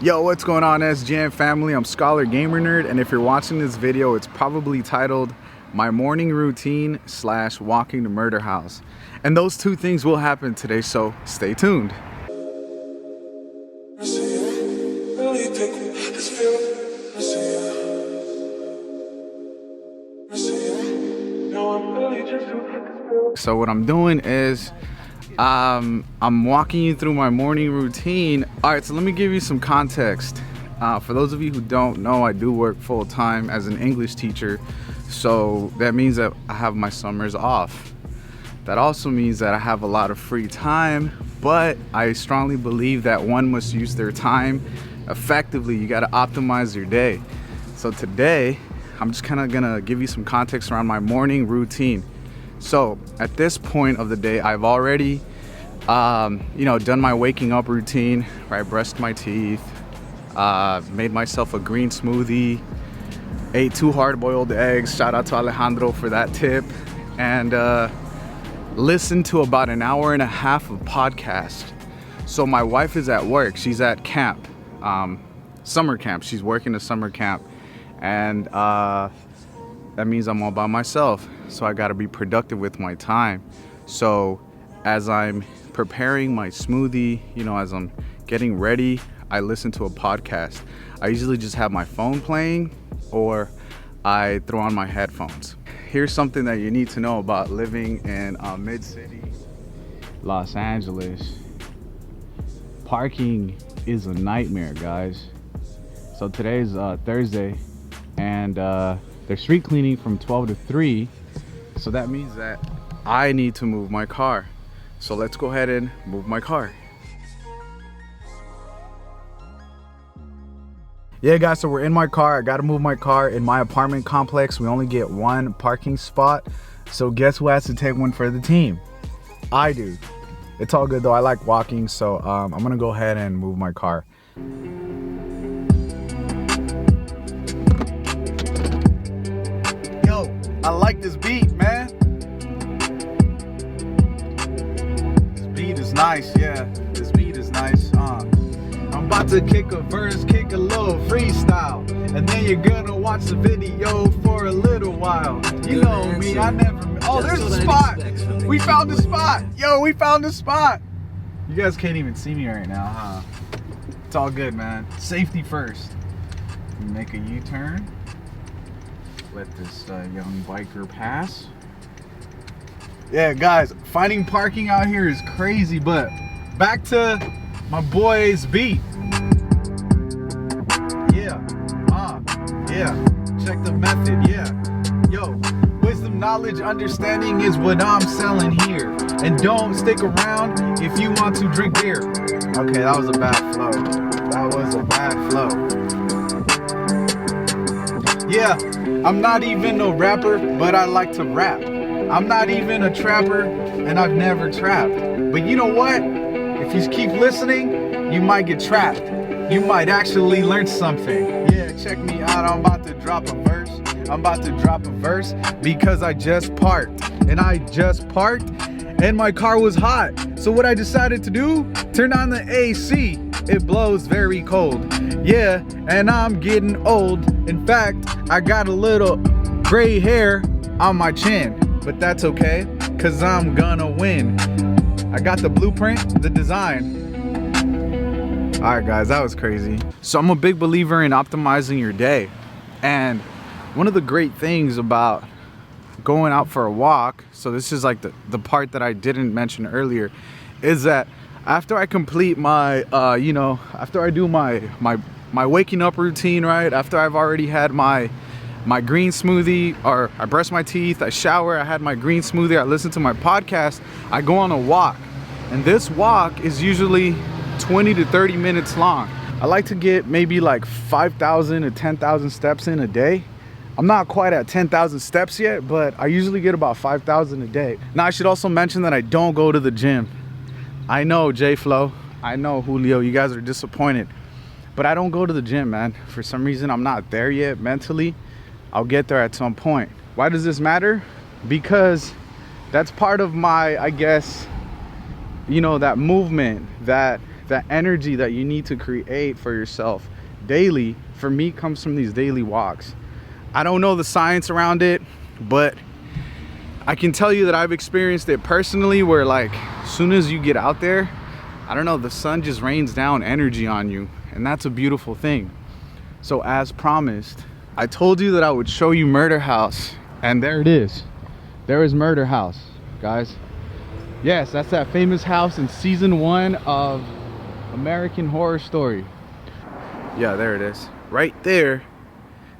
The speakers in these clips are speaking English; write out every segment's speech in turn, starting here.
Yo, what's going on, SGN family? I'm scholargamernerd, and if you're watching this video, it's probably titled My Morning Routine / Walking to Murder House. And those two things will happen today, so stay tuned. So what I'm doing is I'm walking you through my morning routine. All right, so let me give you some context. For those of you who don't know, I do work full-time as an English teacher, so that means that I have my summers off. That also means that I have a lot of free time, but I strongly believe that one must use their time effectively. You got to optimize your day. So today I'm just kind of gonna give you some context around my morning routine. So at this point of the day, I've already done my waking up routine, where I brushed my teeth, made myself a green smoothie, ate 2 hard-boiled eggs, shout out to Alejandro for that tip, and listened to about an hour and a half of podcast. So my wife is at work, she's at camp, summer camp, she's working a summer camp, and that means I'm all by myself, so I gotta be productive with my time. So as I'm preparing my smoothie, as I'm getting ready, I listen to a podcast. I usually just have my phone playing or I throw on my headphones. Here's something that you need to know about living in mid-city Los Angeles. Parking is a nightmare, guys. So today's Thursday, and they're street cleaning from 12 to 3, so that means that I need to move my car. So let's go ahead and move my car. Yeah guys, so we're in my car. I gotta move my car. In my apartment complex, we only get 1 parking spot, so guess who has to take one for the team? I do. It's all good though, I like walking, so I'm gonna go ahead and move my car. Yo, I like this beat, man. Nice, yeah, this beat is nice. I'm about to kick a verse, kick a little freestyle, and then you're gonna watch the video for a little while. You know me, I never. Oh, there's a spot. We found the spot. Yo, we found the spot. You guys can't even see me right now, huh? It's all good, man. Safety first. Make a U-turn. Let this young biker pass. Yeah, guys, finding parking out here is crazy, but back to my boy's beat. Yeah, check the method, yeah. Yo, wisdom, knowledge, understanding is what I'm selling here. And don't stick around if you want to drink beer. Okay, that was a bad flow. That was a bad flow. Yeah, I'm not even a rapper, but I like to rap. I'm not even a trapper, and I've never trapped. But you know what? If you keep listening, you might get trapped. You might actually learn something. Yeah, check me out. I'm about to drop a verse. Because I just parked. And my car was hot. So what I decided to do, turn on the AC. It blows very cold. Yeah, and I'm getting old. In fact, I got a little gray hair on my chin. But that's okay, cause I'm gonna win. I got the blueprint, the design. All right guys, that was crazy. So I'm a big believer in optimizing your day. And one of the great things about going out for a walk, so this is like the part that I didn't mention earlier, is that after I complete my, after I do my waking up routine, right? After I've already had my green smoothie, or I brush my teeth, I shower, I had my green smoothie, I listen to my podcast, I go on a walk. And this walk is usually 20 to 30 minutes long. I like to get maybe like 5,000 to 10,000 steps in a day. I'm not quite at 10,000 steps yet, but I usually get about 5,000 a day. Now I should also mention that I don't go to the gym. I know, J-Flo, I know, Julio, you guys are disappointed, but I don't go to the gym, man. For some reason, I'm not there yet mentally. I'll get there at some point. Why does this matter? Because that's part of my, I guess, that movement, that that energy that you need to create for yourself daily, for me, comes from these daily walks. I don't know the science around it, but I can tell you that I've experienced it personally, where like as soon as you get out there, I don't know, the sun just rains down energy on you, and that's a beautiful thing. So as promised, I told you that I would show you Murder House, and there it is. There is Murder House, guys. Yes, that's that famous house in season 1 of American Horror Story. Yeah, there it is. Right there,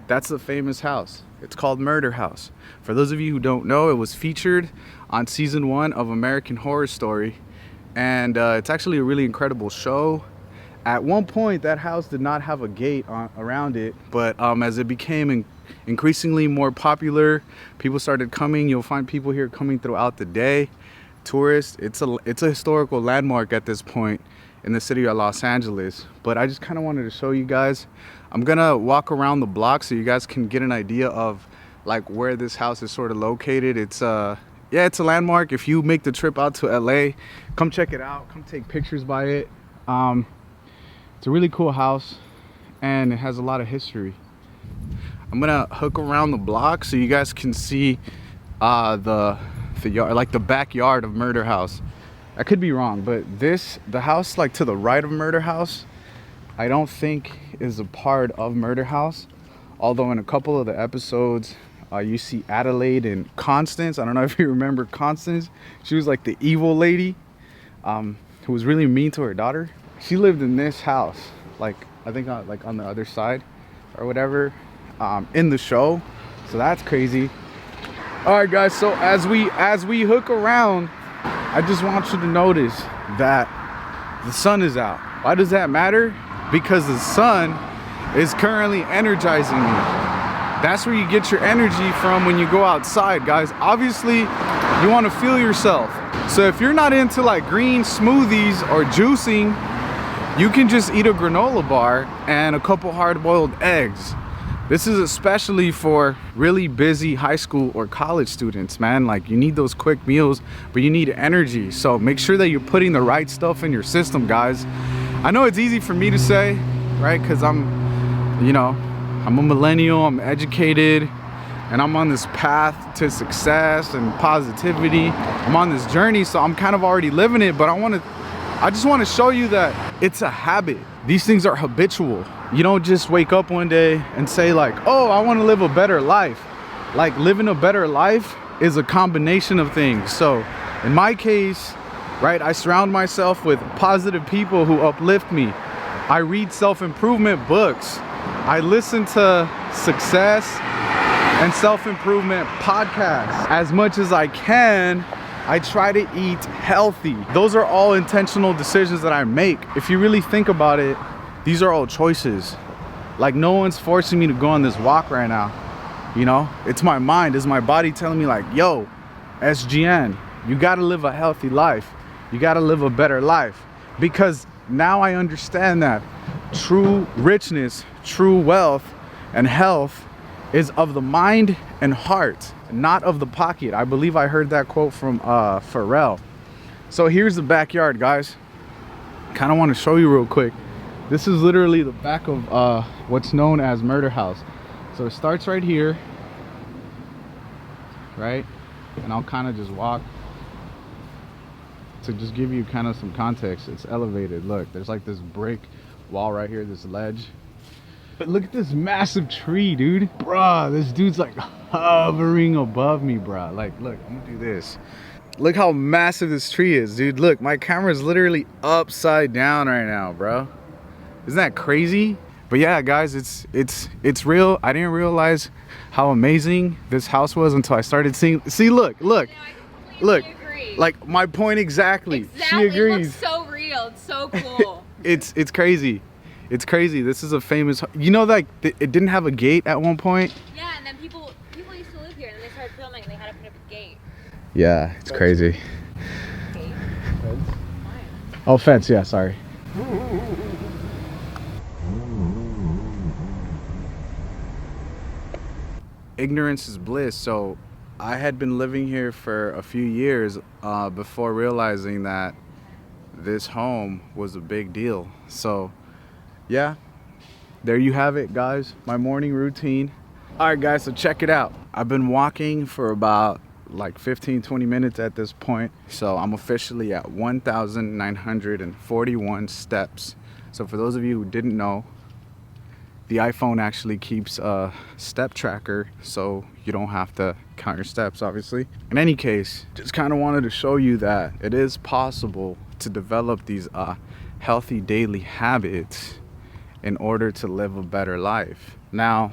that's the famous house. It's called Murder House. For those of you who don't know, it was featured on season 1 of American Horror Story, and it's actually a really incredible show. At one point, that house did not have a gate around it, but as it became increasingly more popular, people started coming. You'll find people here coming throughout the day, tourists. It's a historical landmark at this point in the city of Los Angeles. But I just kind of wanted to show you guys. I'm gonna walk around the block so you guys can get an idea of like where this house is sort of located. It's yeah, it's a landmark. If you make the trip out to LA, come check it out, come take pictures by it. It's a really cool house, and it has a lot of history. I'm gonna hook around the block so you guys can see the yard, like the backyard of Murder House. I could be wrong, but the house like to the right of Murder House, I don't think is a part of Murder House. Although in a couple of the episodes, you see Adelaide and Constance. I don't know if you remember Constance. She was like the evil lady who was really mean to her daughter. She lived in this house, like I think like on the other side or whatever, in the show. So that's crazy. All right, guys. So as we hook around, I just want you to notice that the sun is out. Why does that matter? Because the sun is currently energizing you. That's where you get your energy from when you go outside, guys. Obviously, you want to feel yourself. So if you're not into like green smoothies or juicing, you can just eat a granola bar and a couple hard-boiled eggs. This is especially for really busy high school or college students, man. Like, you need those quick meals, but you need energy. So make sure that you're putting the right stuff in your system, guys. I know it's easy for me to say, right? Because I'm a millennial, I'm educated, and I'm on this path to success and positivity. I'm on this journey, so I'm kind of already living it, but I just want to show you that it's a habit. These things are habitual. You don't just wake up one day and say like, oh, I want to live a better life. Like, living a better life is a combination of things. So in my case, right, I surround myself with positive people who uplift me. I read self-improvement books. I listen to success and self-improvement podcasts. As much as I can, I try to eat healthy. Those are all intentional decisions that I make. If you really think about it, these are all choices. Like, no one's forcing me to go on this walk right now. You know, it's my mind, it's my body telling me like, yo, SGN, you gotta live a healthy life. You gotta live a better life. Because now I understand that true richness, true wealth, and health is of the mind and heart, not of the pocket. I believe I heard that quote from Pharrell. So here's the backyard, guys. Kind of want to show you real quick. This is literally the back of what's known as Murder House. So it starts right here, right? And I'll kind of just walk to just give you kind of some context. It's elevated. Look, there's like this brick wall right here, this ledge. But look at this massive tree, dude. Bruh, this dude's like hovering above me, bruh. Like, look, I'm gonna do this. Look how massive this tree is, dude. Look, my camera's literally upside down right now, bro. Isn't that crazy? But yeah, guys, it's real. I didn't realize how amazing this house was until I started seeing. See, look. Yeah, look. Agree. Like, my point exactly. She agrees. It looks so real. It's so cool. It's crazy. It's crazy. This is a famous, you know, like it didn't have a gate at one point. Yeah, and then people used to live here, and then they started filming, and they had to put up a gate. Yeah, it's crazy. Gate? Fence? Oh, fence. Yeah, sorry. Ignorance is bliss. So I had been living here for a few years before realizing that this home was a big deal. So yeah, there you have it, guys, my morning routine. All right, guys, so check it out. I've been walking for about like 15-20 minutes at this point, so I'm officially at 1,941 steps. So for those of you who didn't know, the iPhone actually keeps a step tracker, so you don't have to count your steps, obviously. In any case, just kind of wanted to show you that it is possible to develop these healthy daily habits in order to live a better life. Now,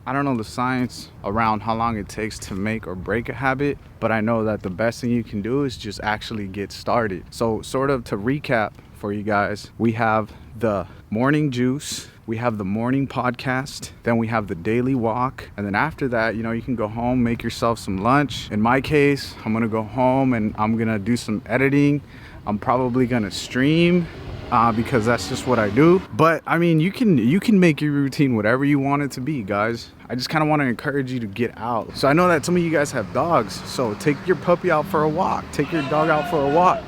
I don't know the science around how long it takes to make or break a habit, but I know that the best thing you can do is just actually get started. So sort of to recap for you guys, we have the morning juice, we have the morning podcast, then we have the daily walk, and then after that, you know, you can go home, make yourself some lunch. In my case, I'm gonna go home and I'm gonna do some editing. I'm probably gonna stream because that's just what I do. But I mean, you can make your routine whatever you want it to be, guys. I just kind of want to encourage you to get out. So I know that some of you guys have dogs, so take your puppy out for a walk, take your dog out for a walk,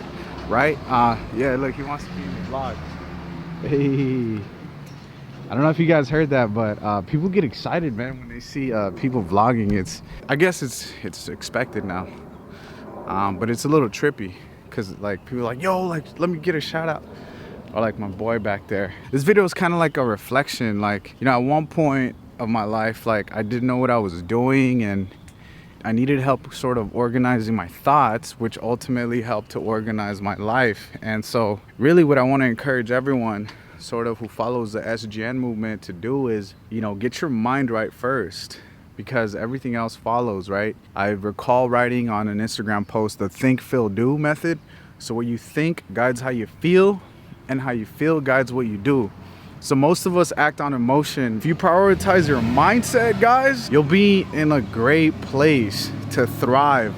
right? Yeah, look, he wants to be in the vlog. Hey, I don't know if you guys heard that, but people get excited, man, when they see people vlogging. I guess it's expected now, but it's a little trippy because like people are like, yo, like let me get a shout out. Or like my boy back there. This video is kind of like a reflection. Like, you know, at one point of my life, like I didn't know what I was doing and I needed help sort of organizing my thoughts, which ultimately helped to organize my life. And so really what I want to encourage everyone sort of who follows the SGN movement to do is, you know, get your mind right first, because everything else follows, right? I recall writing on an Instagram post the think, feel, do method. So what you think guides how you feel, and how you feel guides what you do. So most of us act on emotion. If you prioritize your mindset, guys, you'll be in a great place to thrive,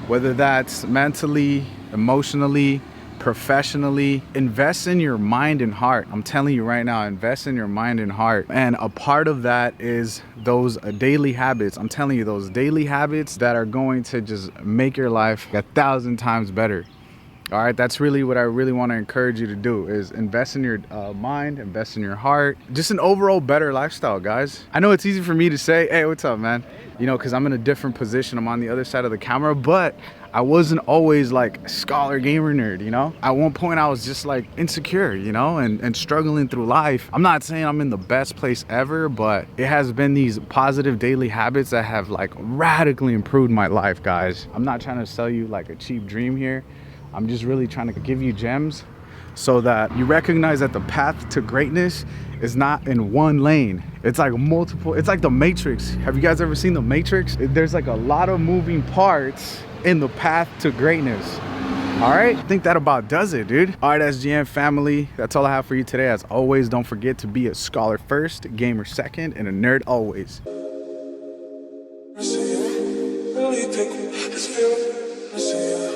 whether that's mentally, emotionally, professionally. Invest in your mind and heart. I'm telling you right now, invest in your mind and heart. And a part of that is those daily habits. I'm telling you, those daily habits that are going to just make your life 1,000 times better. All right, that's really what I really want to encourage you to do, is invest in your mind, invest in your heart, just an overall better lifestyle, guys. I know it's easy for me to say, hey, what's up, man? You know, because I'm in a different position. I'm on the other side of the camera, but I wasn't always like scholar gamer nerd, you know? At one point I was just like insecure, you know, and struggling through life. I'm not saying I'm in the best place ever, but it has been these positive daily habits that have like radically improved my life, guys. I'm not trying to sell you like a cheap dream here. I'm just really trying to give you gems so that you recognize that the path to greatness is not in one lane. It's like multiple, it's like the Matrix. Have you guys ever seen the Matrix? There's like a lot of moving parts in the path to greatness. All right, I think that about does it, dude. All right, SGN family, that's all I have for you today. As always, don't forget to be a scholar first, gamer second, and a nerd always. I see you, really think we just feel. I see you.